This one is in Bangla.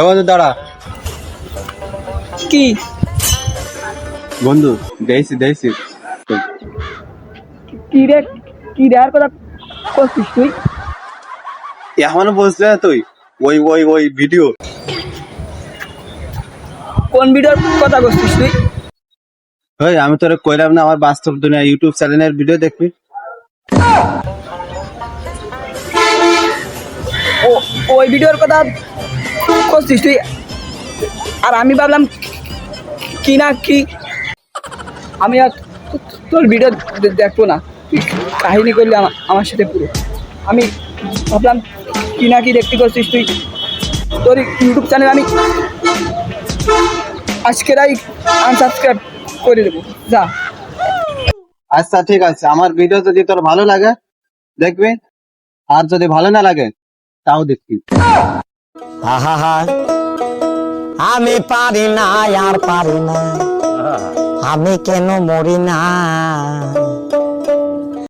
বন্ধু দাঁড়া। কি বন্ধু দেখছি কি রে কি রে আর কথা করছিস তুই? এখনো বলছিস না তুই? ওই ভিডিও। কোন ভিডিওর কথা করছিস তুই? ওই আমি তোরে কইলাম না আমার বাস্তব দুনিয়া ইউটিউব চ্যানেলের ভিডিও দেখবি। ও ওই ভিডিওর কথা করছিস তুই? আর আমি ভাবলাম কি না কি, আমি আর তোর ভিডিও দেখবো না। তুই কাহিনী করলি আমার সাথে পুরো। আমি ভাবলাম কি না কি দেখতে করছিস তুই। তোর ইউটিউব চ্যানেল আমি আজকেরাই আনসাবস্ক্রাইব করে দেবো, যা। আচ্ছা ঠিক আছে, আমার ভিডিও যদি তোর ভালো লাগে দেখবি, আর যদি ভালো না লাগে তাও দেখবি। আহা আমি পারি না আর পারি না, আমি কেন মরি না।